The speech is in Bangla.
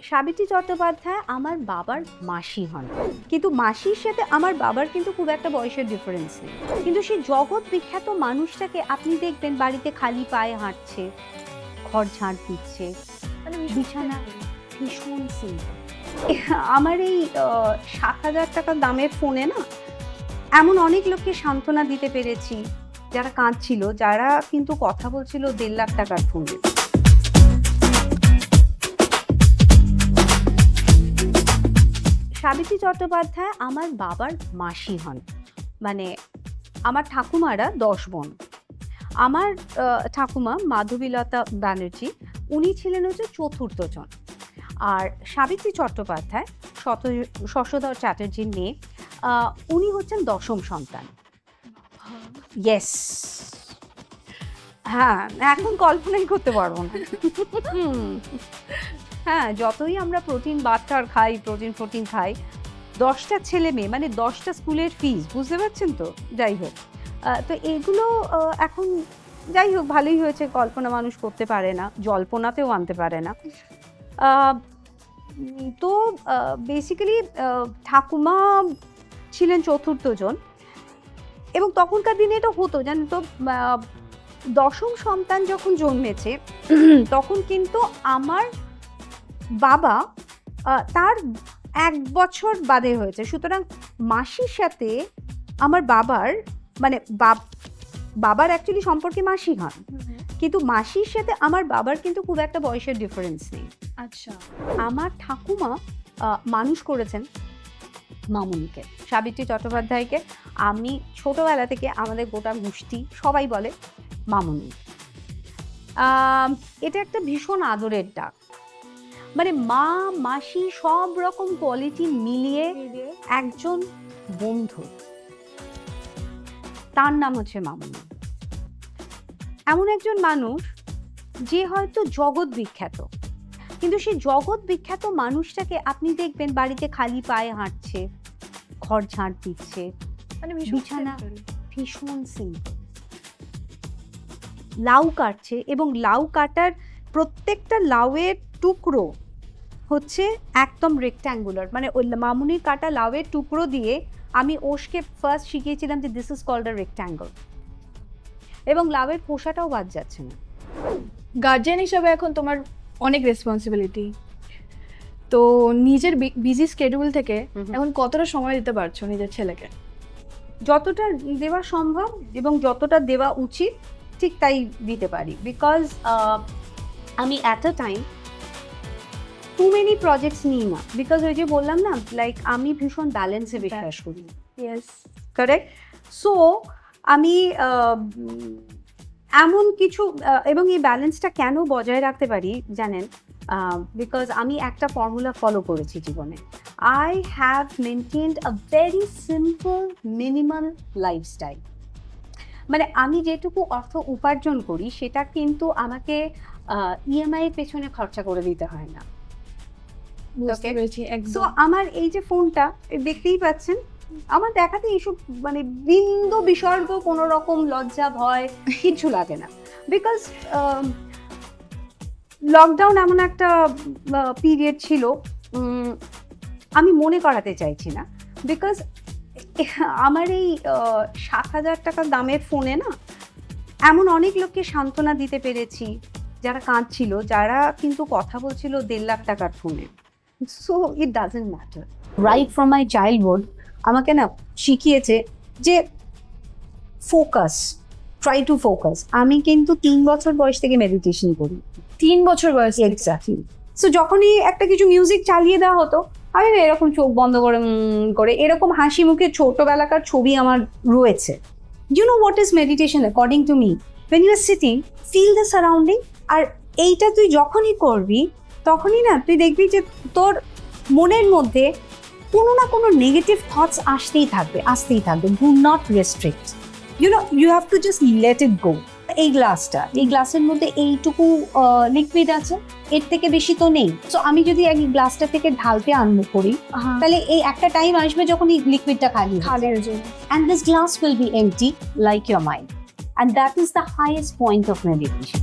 সাবিত্রী চট্টোপাধ্যায় আমার বাবার মাসি হন, কিন্তু মাসির সাথে আমার বাবার কিন্তু খুব একটা বয়সের ডিফারেন্স নেই। কিন্তু সেই জগৎ বিখ্যাত মানুষটাকে আপনি দেখবেন বাড়িতে খালি পায়ে হাঁটছে, ঘর ঝাড় দিচ্ছে, মানে বিছানা ভীষণ সিম্পল। আমার এই ৭,০০০ টাকা দামের ফোনে না এমন অনেক লোককে সান্ত্বনা দিতে পেরেছি যারা কাঁদছিল, যারা কিন্তু কথা বলছিল ১.৫ লাখ টাকার ফোনে। সাবিত্রী চট্টোপাধ্যায় আমার বাবার মাসি হন, মানে আমার ঠাকুমারা ১০ বোন। আমার ঠাকুমা মাধবীলতা ব্যানার্জি, উনি ছিলেন হচ্ছে চতুর্থ জন। আর সাবিত্রী চট্টোপাধ্যায় শশধর চ্যাটার্জির মেয়ে, উনি হচ্ছেন ১০ম সন্তান। ইয়েস, হ্যাঁ, এখন কল্পনাই করতে পারবো না। হ্যাঁ, যতই আমরা প্রোটিন বাটার খাই, প্রোটিন খাই, 10টা ছেলে মেয়ে মানে 10টা স্কুলের ফিস, বুঝতে পারছেন তো? যাই হোক, তো এইগুলো এখন যাই হোক ভালোই হয়েছে, কল্পনা মানুষ করতে পারে না, জল্পনাতেও আনতে পারে না। তো বেসিক্যালি ঠাকুমা ছিলেন চতুর্থ জন, এবং তখনকার দিনে এটা হতো জানেন তো, ১০ম সন্তান যখন জন্মেছে তখন কিন্তু আমার বাবা তার 1 বছর বাদে হয়েছে। সুতরাং মাসির সাথে আমার বাবার মানে বাবার অ্যাকচুয়ালি সম্পর্কে মাসি হন, কিন্তু মাসির সাথে আমার বাবার কিন্তু খুব একটা বয়সের ডিফারেন্স নেই। আচ্ছা, আমার ঠাকুমা মানুষ করেছেন মামুনিকে, সাবিত্রী চট্টোপাধ্যায়কে। আমি ছোটবেলা থেকে আমাদের গোটা গোষ্ঠী সবাই বলে মামুনি। এটা একটা ভীষণ আদরের ডাক, মানে মা মাসি সব রকম কোয়ালিটি মিলিয়ে একজন বন্ধু, তার নাম হচ্ছে মামুনি। এমন একজন মানুষ যে হয়তো জগৎ বিখ্যাত, কিন্তু সেই জগৎ বিখ্যাত মানুষটাকে আপনি দেখবেন বাড়িতে খালি পায়ে হাঁটছে, ঘর ঝাড় দিচ্ছে, মানে বিছানা ভীষণ সিম্পল, লাউ কাটছে, এবং লাউ কাটার প্রত্যেকটা লাউয়ের টুকরো হচ্ছে একদম রেক্ট্যাঙ্গুলার। মানে ওই মামুনির কাটা লাউয়ের টুকরো দিয়ে আমি ওষকে ফার্স্ট শিখিয়েছিলাম যে this is called a rectangle, এবং লাউয়ের খোসাটাও বাদ যাচ্ছে না। গার্জিয়ান হিসাবে এখন তোমার অনেক রেসপন্সিবিলিটি, তো নিজের বিজি স্কেডিউল থেকে এখন কতটা সময় দিতে পারছো নিজের ছেলেকে? যতটা দেওয়া সম্ভব এবং যতটা দেওয়া উচিত ঠিক তাই দিতে পারি, বিকজ আমি at a time to many projects নিই না, বিকজ ওই যে বললাম না, লাইক আমি ভীষণ ব্যালেন্সে বিশ্বাস করি। Yes, correct. সো আমি এমন কিছু, এবং এই ব্যালেন্সটা কেন বজায় রাখতে পারি জানেন, বিকজ আমি একটা ফর্মুলা ফলো করেছি জীবনে। I have maintained a very simple minimal lifestyle. মানে আমি যেটুকু অর্থ উপার্জন করি সেটা কিন্তু আমাকে ইএমআই এর পেছনে খরচা করে দিতে হয় না। সো আমার এই যে ফোনটা দেখতেই পাচ্ছেন, আমার দেখাতে এইসব মানে বিন্দু বিসর্গ কোনো রকম লজ্জা ভয় কিছু লাগে না, বিকজ লকডাউন এমন একটা পিরিয়ড ছিল, আমি মনে করাতে চাইছি না, বিকজ আমার এই ৭,০০০ টাকা দামের ফোনে না এমন অনেক লোককে সান্ত্বনা দিতে পেরেছি যারা কাঁদছিল, যারা কিন্তু কথা বলছিল ১.৫ লাখ টাকার ফোনে। So it doesn't matter. Right from my childhood আমাকে না শিখিয়েছে যে ফোকাস, ট্রাই টু ফোকাস। আমি কিন্তু ৩ বছর বয়স থেকে মেডিটেশন করি। ৩ বছর বয়স? এক্স্যাক্টলি। সো যখনই একটা কিছু মিউজিক চালিয়ে দেওয়া হতো, আমি এরকম চোখ বন্ধ করে করে এরকম হাসি মুখে ছোটবেলাকার ছবি আমার রয়েছে। You know what is meditation according to me? When you are sitting, feel the surrounding, আর এইটা তুই যখনই করবি তখনই না তুই দেখবি যে তোর মনের মধ্যে কোনো না কোনো নেগেটিভ থটস আসতেই থাকবে। Do not restrict, you know, you have to just let it go. এই গ্লাসের মধ্যে এইটুকু লিকুইড আছে, এর থেকে বেশি তো নেই। সো আমি যদি এই গ্লাসটা থেকে ঢালতে আরম্ভ করি, তাহলে এই একটা টাইম আসবে যখন এই লিকুইডটা খালি হয়ে যাবে, and this glass will be empty like your mind, and that is the highest point of meditation.